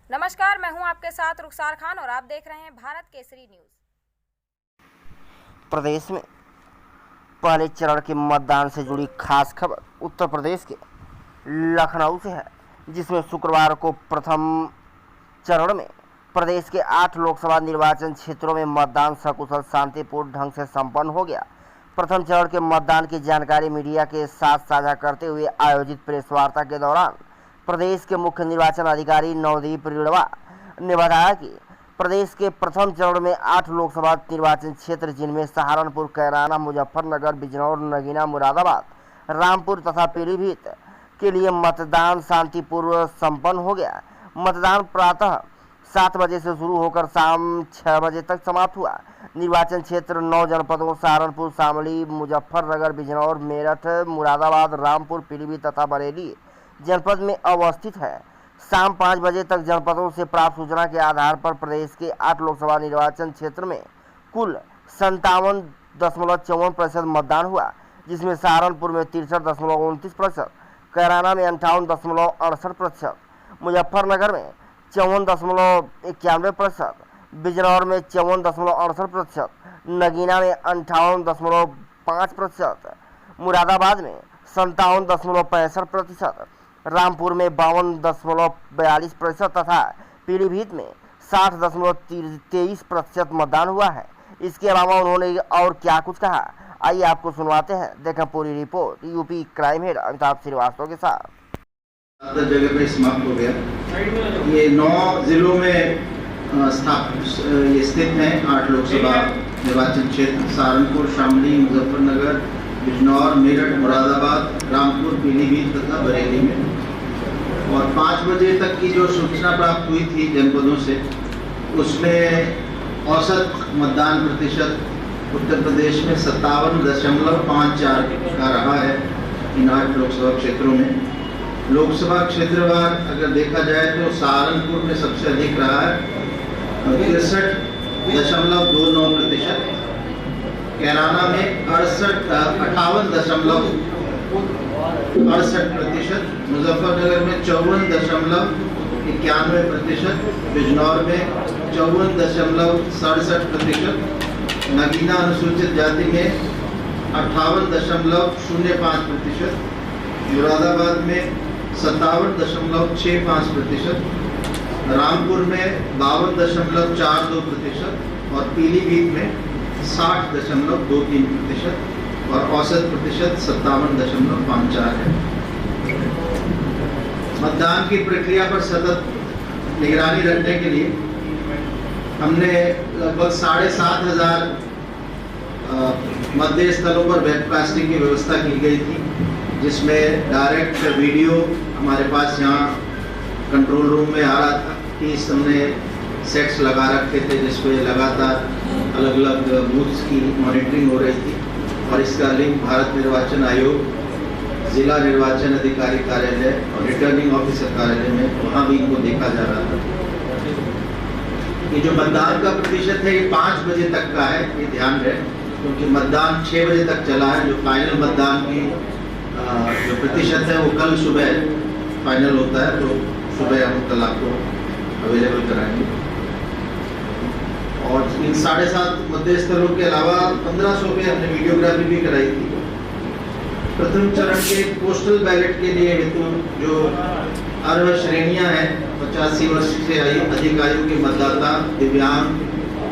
नमस्कार, मैं हूं आपके साथ रुखसार खान और आप देख रहे हैं भारत केसरी न्यूज। प्रदेश में पहले चरण के मतदान से जुड़ी खास खबर उत्तर प्रदेश के लखनऊ से है, जिसमें शुक्रवार को प्रथम चरण में प्रदेश के 8 लोकसभा निर्वाचन क्षेत्रों में मतदान सकुशल शांतिपूर्ण ढंग से संपन्न हो गया। प्रथम चरण के मतदान की जानकारी मीडिया के साथ साझा करते हुए आयोजित प्रेस वार्ता के दौरान प्रदेश के मुख्य निर्वाचन अधिकारी नवदीप रिड़वा ने बताया कि प्रदेश के प्रथम चरण में 8 लोकसभा निर्वाचन क्षेत्र, जिनमें सहारनपुर, कैराना, मुजफ्फरनगर, बिजनौर, नगीना, मुरादाबाद, रामपुर तथा पीलीभीत के लिए मतदान शांतिपूर्वक संपन्न हो गया। मतदान प्रातः 7 बजे से शुरू होकर शाम 6 बजे तक समाप्त हुआ। निर्वाचन क्षेत्र 9 जनपदों सहारनपुर, शामली, मुजफ्फरनगर, बिजनौर, मेरठ, मुरादाबाद, रामपुर, पीलीभीत तथा बरेली जनपद में अवस्थित है। शाम 5 बजे तक जनपदों से प्राप्त सूचना के आधार पर प्रदेश के 8 लोकसभा निर्वाचन क्षेत्र में कुल 57.54% मतदान हुआ, जिसमें सहारनपुर में 63.29%, कैराना में 58.68%, मुजफ्फरनगर में 54.91%, बिजनौर में 54.68%, नगीना में 58.5%, मुरादाबाद में 57.65%, रामपुर में 52.42% तथा पीलीभीत में 60.23% मतदान हुआ है। इसके अलावा उन्होंने और क्या कुछ कहा, आइए आपको सुनवाते हैं। देखें पूरी report UP crime head Amitabh Shrivastava के साथ। जगह पे समाप्त हो गया। ये 9 जिलों में स्थित हैं 8 लोकसभा निर्वाचन क्षेत्र, सहारनपुर, शामली, मुजफ्फरनगर, बिजनौर, मेरठ, मुरादाबाद, रामपुर, पीलीभीत तथा बरेली में। और 5 बजे तक की जो सूचना प्राप्त हुई थी जनपदों से, उसमें औसत मतदान प्रतिशत उत्तर प्रदेश में 57.54 का रहा है इन 8 लोकसभा क्षेत्रों में। लोकसभा क्षेत्रवार अगर देखा जाए तो सहारनपुर में सबसे अधिक रहा है 63.29%, कैराना में 58.68%, मुजफ्फरनगर में 54.91%, बिजनौर में 54.67%, नगीना अनुसूचित जाति में 58.05%, मुरादाबाद में 57.65%, रामपुर में 52.42% और पीलीभीत में 60.23% और औसत प्रतिशत 57.54 है। मतदान की प्रक्रिया पर सतत निगरानी रखने के लिए हमने लगभग 7,500 मतदेय स्थलों पर वेबकास्टिंग की व्यवस्था की गई थी, जिसमें डायरेक्ट वीडियो हमारे पास यहाँ कंट्रोल रूम में आ रहा था। 30 हमने सेट्स लगा रखे थे, जिसमें लगातार अलग अलग बूथ्स की मॉनिटरिंग हो रही थी और इसका लिंक भारत निर्वाचन आयोग, जिला निर्वाचन अधिकारी कार्यालय और रिटर्निंग ऑफिसर कार्यालय में, वहाँ भी इनको देखा जा रहा था। ये जो मतदान का प्रतिशत है ये 5 बजे तक का है, ये ध्यान रहे, क्योंकि मतदान 6 बजे तक चला है। जो फाइनल मतदान की जो प्रतिशत है वो कल सुबह फाइनल होता है, तो सुबह हम कल आपको अवेलेबल कराएंगे। और इन 7.5 मतदेय स्थलों के अलावा 1500 पे हमने वीडियोग्राफी भी कराई थी। प्रथम चरण के पोस्टल बैलेट के लिए हेतु जो अर्ह श्रेणियां हैं, 85 वर्ष से अधिक आयु के मतदाता, दिव्यांग,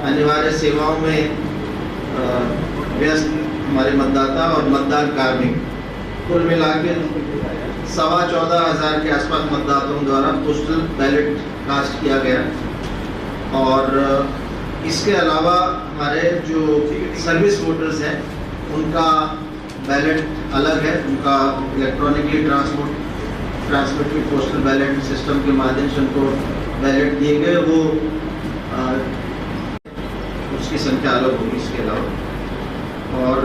अनिवार्य सेवाओं में व्यस्त हमारे मतदाता और मतदान कार्मिक, कुल मिला के 14,500 के आसपास मतदाताओं द्वारा पोस्टल बैलेट कास्ट किया गया। और इसके अलावा हमारे जो सर्विस वोटर्स हैं उनका बैलेट अलग है, उनका electronically transmitted postal ballot system के माध्यम से उनको बैलेट दिए गए, वो उसकी संख्या अलग होगी इसके अलावा। और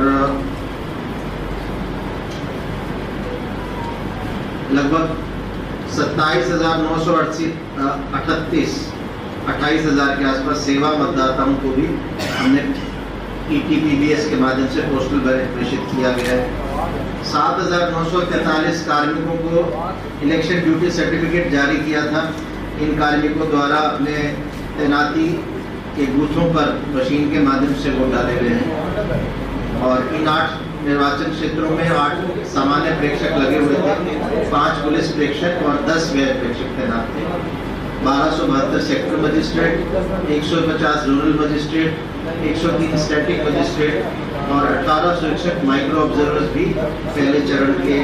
लगभग 27,938 के आसपास सेवा मतदाताओं को भी हमने ETPBS के माध्यम से पोस्टल बैलेट प्रेषित किया गया है। 7,943 कार्मिकों को इलेक्शन ड्यूटी सर्टिफिकेट जारी किया था, इन कार्मिकों द्वारा अपने तैनाती के बूथों पर मशीन के माध्यम से वोट डाले गए हैं और इन 8 निर्वाचन क्षेत्रों में 8 सामान्य प्रेक्षक लगे हुए थे, 5 पुलिस प्रेक्षक और 10 व्यय प्रेक्षक तैनात थे। 1272 sector magistrate, 150 rural magistrate, 103 static magistrate और 18 शिक्षक माइक्रो ऑब्जर्वर्स भी पहले चरण के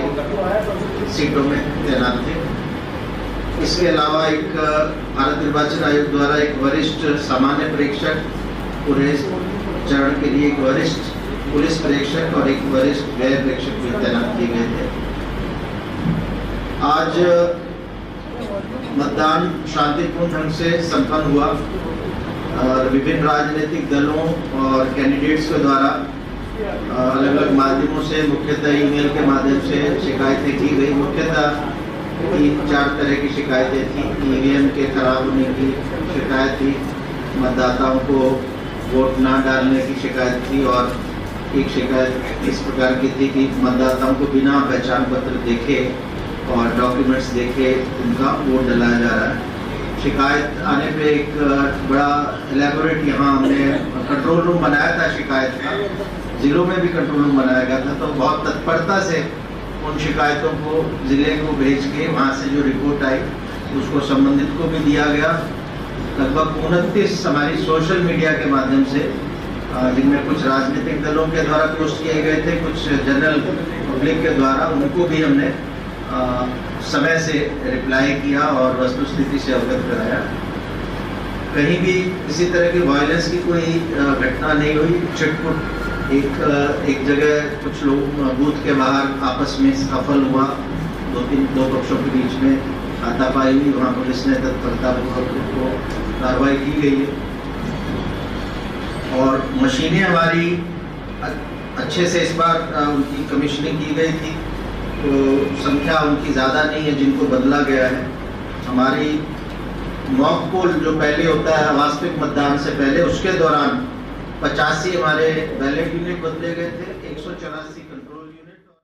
सीटों में तैनात थे। इसके अलावा एक भारत निर्वाचन आयोग द्वारा एक वरिष्ठ सामान्य प्रेक्षक, पूरे चरण के लिए एक वरिष्ठ पुलिस प्रेक्षक और एक वरिष्ठ व्यय प्रेक्षक भी तैनात किए गए थे। आज मतदान शांतिपूर्ण ढंग से संपन्न हुआ और विभिन्न राजनीतिक दलों और कैंडिडेट्स के द्वारा अलग अलग माध्यमों से, मुख्यतः ईमेल के माध्यम से शिकायतें की गई। मुख्यतः 3-4 तरह की शिकायतें थी। ईवीएम के खराब होने की शिकायत थी, मतदाताओं को वोट ना डालने की शिकायत थी और एक शिकायत इस प्रकार की थी कि मतदाताओं को बिना पहचान पत्र देखे और डॉक्यूमेंट्स देखे उनका वोट डलाया जा रहा है। शिकायत आने पे एक बड़ा एलेबोरेट यहाँ हमने कंट्रोल रूम बनाया था शिकायत का, जिलों में भी कंट्रोल रूम बनाया गया था। तो बहुत तत्परता से उन शिकायतों को ज़िले को भेज के वहाँ से जो रिपोर्ट आई उसको संबंधित को भी दिया गया। लगभग 29 हमारी सोशल मीडिया के माध्यम से, जिनमें कुछ राजनीतिक दलों के द्वारा पोस्ट किए गए थे, कुछ जनरल पब्लिक के द्वारा, उनको भी हमने समय से रिप्लाई किया और वस्तुस्थिति से अवगत कराया। कहीं भी किसी तरह की वायलेंस की कोई घटना नहीं हुई। छिटपुट एक जगह कुछ लोग बूथ के बाहर आपस में सफल हुआ, दो पक्षों के बीच में हाथापाई हुई, वहाँ पुलिस ने तत्परतापूर्वक को कार्रवाई की गई है और मशीनें हमारी अच्छे से इस बार उनकी कमीशनिंग की गई थी, तो संख्या उनकी ज़्यादा नहीं है जिनको बदला गया है। हमारी मॉक पोल जो पहले होता है वास्तविक मतदान से पहले, उसके दौरान 85 हमारे बैलेट यूनिट बदले गए थे, 184